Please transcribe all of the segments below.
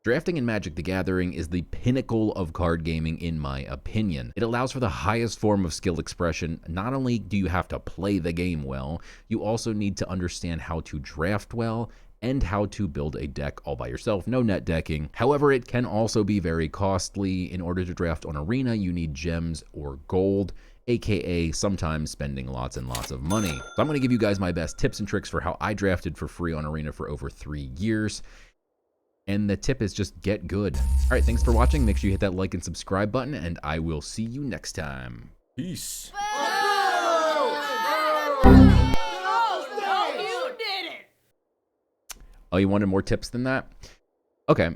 Drafting in Magic the Gathering is the pinnacle of card gaming in my opinion. It allows for the highest form of skill expression. Not only do you have to play the game well, you also need to understand how to draft well and how to build a deck all by yourself. No net decking. However, it can also be very costly. In order to draft on Arena, you need gems or gold, aka sometimes spending lots and lots of money. So I'm going to give you guys my best tips and tricks for how I drafted for free on Arena for over 3 years. And the tip is just get good. All right, thanks for watching. Make sure you hit that like and subscribe button, and I will see you next time. Peace. Oh, you wanted more tips than that? Okay,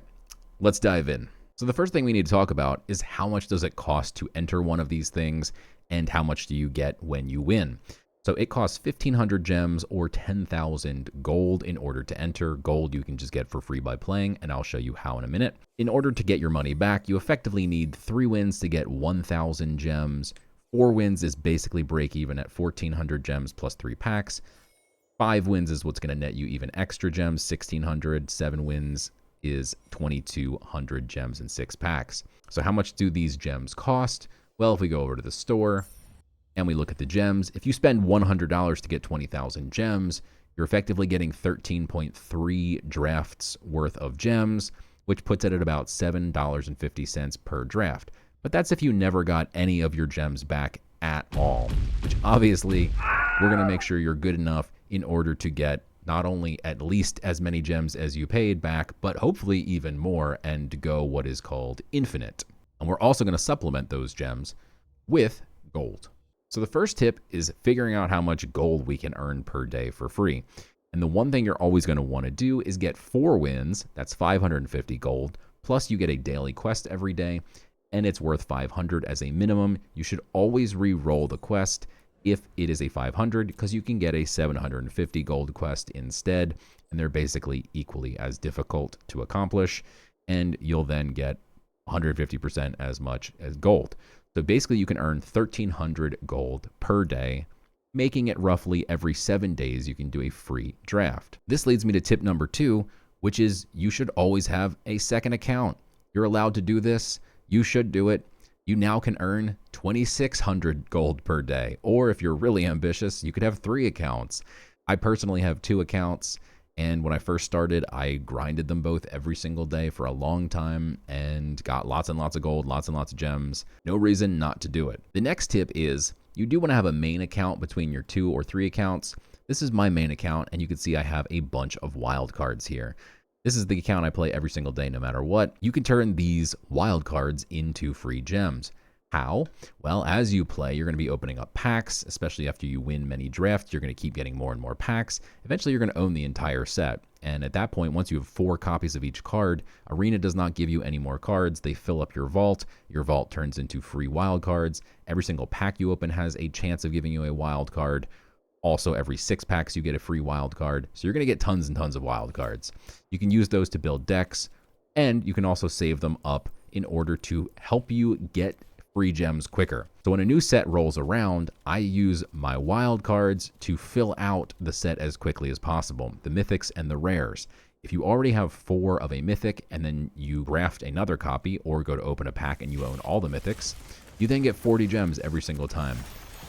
let's dive in. So the first thing we need to talk about is how much does it cost to enter one of these things, and how much do you get when you win? So it costs 1,500 gems or 10,000 gold in order to enter. Gold you can just get for free by playing, and I'll show you how in a minute. In order to get your money back, you effectively need 3 wins to get 1,000 gems. 4 wins is basically break even at 1,400 gems plus 3 packs. 5 wins is what's going to net you even extra gems, 1,600. 7 wins is 2,200 gems and 6 packs. So how much do these gems cost? Well, if we go over to the store and we look at the gems, if you spend $100 to get 20,000 gems, you're effectively getting 13.3 drafts worth of gems, which puts it at about $7.50 per draft. But that's if you never got any of your gems back at all, which obviously we're going to make sure you're good enough in order to get not only at least as many gems as you paid back, but hopefully even more, and to go what is called infinite. And we're also going to supplement those gems with gold. So the first tip is figuring out how much gold we can earn per day for free. And the one thing you're always going to want to do is get 4 wins. That's 550 gold. Plus you get a daily quest every day, and it's worth 500 as a minimum. You should always re-roll the quest if it is a 500, because you can get a 750 gold quest instead, and they're basically equally as difficult to accomplish, and you'll then get 150% as much as gold. So basically you can earn 1,300 gold per day, making it roughly every 7 days you can do a free draft. This leads me to tip number 2, which is you should always have a second account. You're allowed to do this. You should do it. You now can earn 2,600 gold per day. Or if you're really ambitious, you could have 3 accounts. I personally have 2 accounts. And when I first started, I grinded them both every single day for a long time and got lots and lots of gold, lots and lots of gems. No reason not to do it. The next tip is you do want to have a main account between your 2 or 3 accounts. This is my main account, and you can see I have a bunch of wild cards here. This is the account I play every single day no matter what. You can turn these wild cards into free gems. How? Well, as you play, you're going to be opening up packs, especially after you win many drafts. You're going to keep getting more and more packs. Eventually, you're going to own the entire set. And at that point, once you have 4 copies of each card, Arena does not give you any more cards. They fill up your vault. Your vault turns into free wild cards. Every single pack you open has a chance of giving you a wild card. Also, every 6 packs, you get a free wild card. So you're going to get tons and tons of wild cards. You can use those to build decks, and you can also save them up in order to help you get free gems quicker. So when a new set rolls around, I use my wild cards to fill out the set as quickly as possible, the mythics and the rares. If you already have 4 of a mythic and then you draft another copy or go to open a pack and you own all the mythics, you then get 40 gems every single time.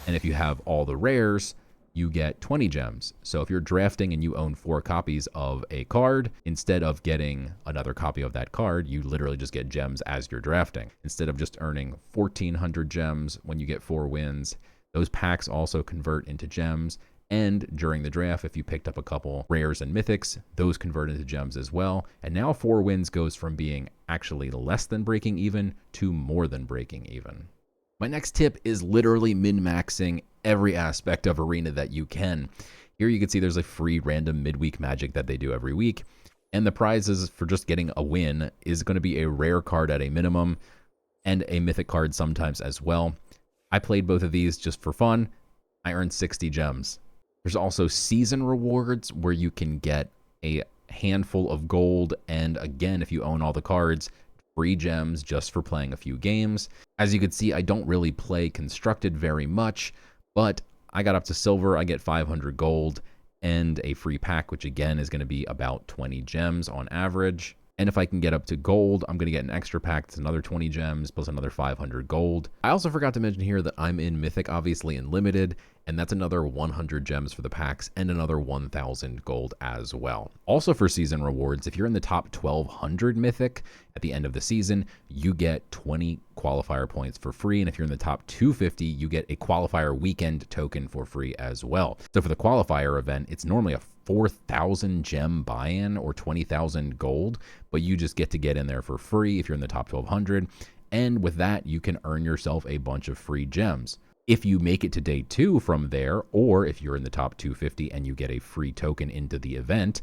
And if you have all the rares, you get 20 gems. So if you're drafting and you own 4 copies of a card, instead of getting another copy of that card, you literally just get gems as you're drafting. Instead of just earning 1,400 gems when you get 4 wins, those packs also convert into gems. And during the draft, if you picked up a couple rares and mythics, those convert into gems as well. And now 4 wins goes from being actually less than breaking even to more than breaking even. My next tip is literally min-maxing every aspect of Arena that you can. Here you can see there's a free random midweek magic that they do every week. And the prizes for just getting a win is going to be a rare card at a minimum and a mythic card sometimes as well. I played both of these just for fun. I earned 60 gems. There's also season rewards where you can get a handful of gold. And again, if you own all the cards, free gems just for playing a few games. As you can see, I don't really play Constructed very much, but I got up to silver. I get 500 gold and a free pack, which again is going to be about 20 gems on average. And if I can get up to gold, I'm going to get an extra pack. That's another 20 gems plus another 500 gold. I also forgot to mention here that I'm in Mythic, obviously in Limited, and that's another 100 gems for the packs and another 1,000 gold as well. Also for season rewards, if you're in the top 1,200 Mythic at the end of the season, you get 20 qualifier points for free. And if you're in the top 250, you get a qualifier weekend token for free as well. So for the qualifier event, it's normally a 4,000 gem buy-in or 20,000 gold, but you just get to get in there for free if you're in the top 1,200. And with that, you can earn yourself a bunch of free gems. If you make it to day 2 from there, or if you're in the top 250 and you get a free token into the event,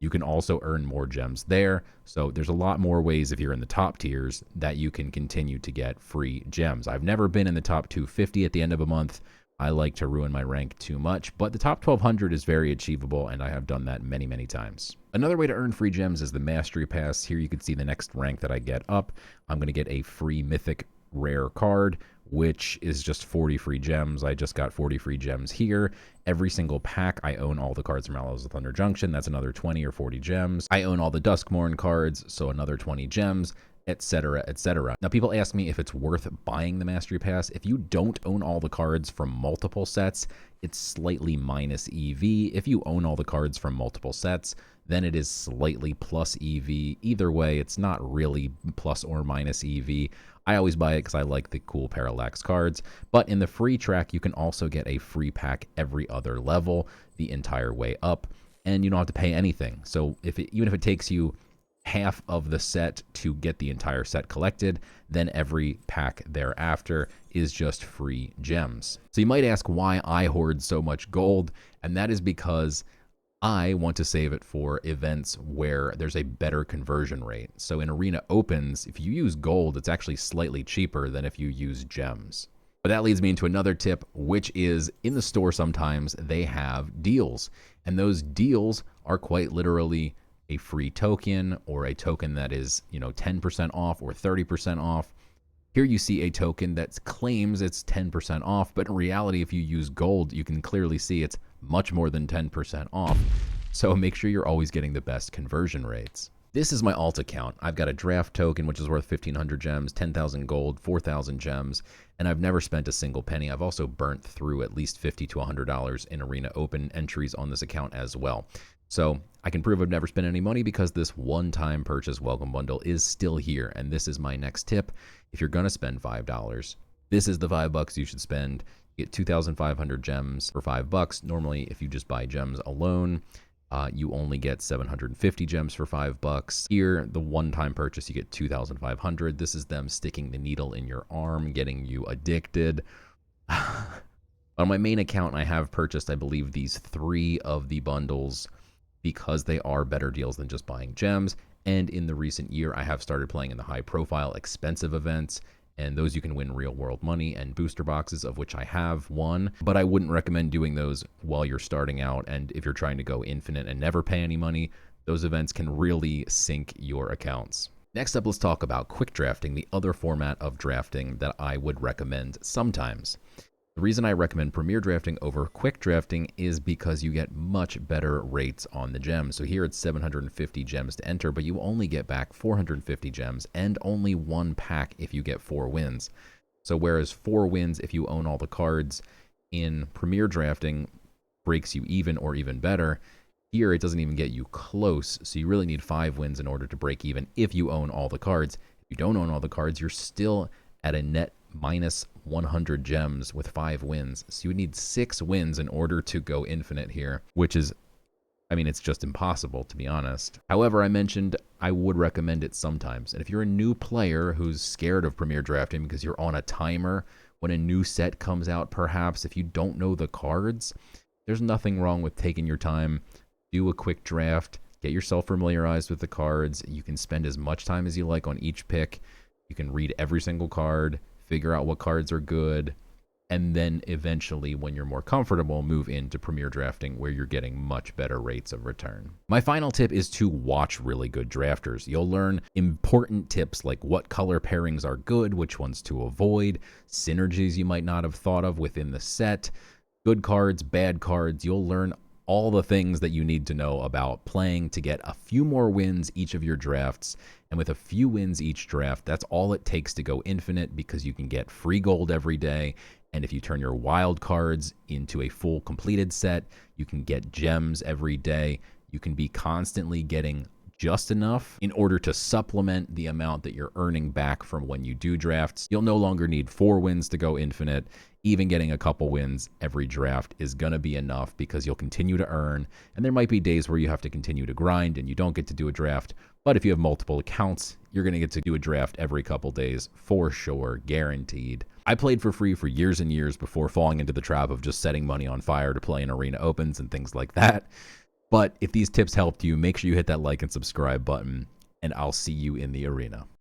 you can also earn more gems there. So there's a lot more ways if you're in the top tiers that you can continue to get free gems. I've never been in the top 250 at the end of a month. I like to ruin my rank too much, but the top 1,200 is very achievable, and I have done that many, many times. Another way to earn free gems is the Mastery Pass. Here you can see the next rank that I get up. I'm going to get a free Mythic rare card, which is just 40 free gems. I just got 40 free gems here. Every single pack, I own all the cards from Allies of Thunder Junction. That's another 20 or 40 gems. I own all the Duskmourn cards, so another 20 gems, etc., etc. Now, people ask me if it's worth buying the Mastery Pass. If you don't own all the cards from multiple sets, it's slightly minus EV. If you own all the cards from multiple sets, then it is slightly plus EV. Either way, it's not really plus or minus EV. I always buy it because I like the cool Parallax cards. But in the free track, you can also get a free pack every other level the entire way up, and you don't have to pay anything. So even if it takes you half of the set to get the entire set collected, then every pack thereafter is just free gems. So you might ask why I hoard so much gold, and that is because I want to save it for events where there's a better conversion rate. So in Arena Opens, if you use gold, it's actually slightly cheaper than if you use gems. But that leads me into another tip, which is in the store sometimes they have deals. And those deals are quite literally a free token or a token that is, 10% off or 30% off. Here you see a token that claims it's 10% off, but in reality, if you use gold, you can clearly see it's much more than 10% off. So make sure you're always getting the best conversion rates. This is my alt account. I've got a draft token, which is worth 1,500 gems, 10,000 gold, 4,000 gems, and I've never spent a single penny. I've also burnt through at least $50 to $100 in Arena Open entries on this account as well. So I can prove I've never spent any money because this one-time purchase welcome bundle is still here. And this is my next tip. If you're going to spend $5, this is the $5 you should spend. You get 2,500 gems for $5. Normally, if you just buy gems alone, you only get 750 gems for $5. Here, the one-time purchase, you get 2,500. This is them sticking the needle in your arm, getting you addicted. On my main account, I have purchased, I believe, these 3 of the bundles because they are better deals than just buying gems. And in the recent year, I have started playing in the high-profile, expensive events, and those you can win real-world money and booster boxes, of which I have one. But I wouldn't recommend doing those while you're starting out, and if you're trying to go infinite and never pay any money, those events can really sink your accounts. Next up, let's talk about quick drafting, the other format of drafting that I would recommend sometimes. The reason I recommend Premier Drafting over Quick Drafting is because you get much better rates on the gems. So here it's 750 gems to enter, but you only get back 450 gems and only 1 pack if you get 4 wins. So whereas 4 wins if you own all the cards in Premier Drafting breaks you even or even better, here it doesn't even get you close. So you really need 5 wins in order to break even if you own all the cards. If you don't own all the cards, you're still at a net minus 100 gems with 5 wins. So you would need 6 wins in order to go infinite here, which is, it's just impossible, to be honest. However, I mentioned I would recommend it sometimes. And if you're a new player who's scared of Premier Drafting because you're on a timer when a new set comes out, perhaps if you don't know the cards, there's nothing wrong with taking your time, do a quick draft, get yourself familiarized with the cards. You can spend as much time as you like on each pick. You can read every single card, figure out what cards are good, and then eventually, when you're more comfortable, move into Premier Drafting where you're getting much better rates of return. My final tip is to watch really good drafters. You'll learn important tips like what color pairings are good, which ones to avoid, synergies you might not have thought of within the set, good cards, bad cards. You'll learn all the things that you need to know about playing to get a few more wins each of your drafts. And with a few wins each draft, that's all it takes to go infinite, because you can get free gold every day. And if you turn your wild cards into a full completed set, you can get gems every day. You can be constantly getting just enough in order to supplement the amount that you're earning back from when you do drafts. You'll no longer need 4 wins to go infinite. Even getting a couple wins every draft is going to be enough, because you'll continue to earn. And there might be days where you have to continue to grind and you don't get to do a draft. But if you have multiple accounts, you're going to get to do a draft every couple days for sure, guaranteed. I played for free for years and years before falling into the trap of just setting money on fire to play in arena opens and things like that. But if these tips helped you, make sure you hit that like and subscribe button, and I'll see you in the arena.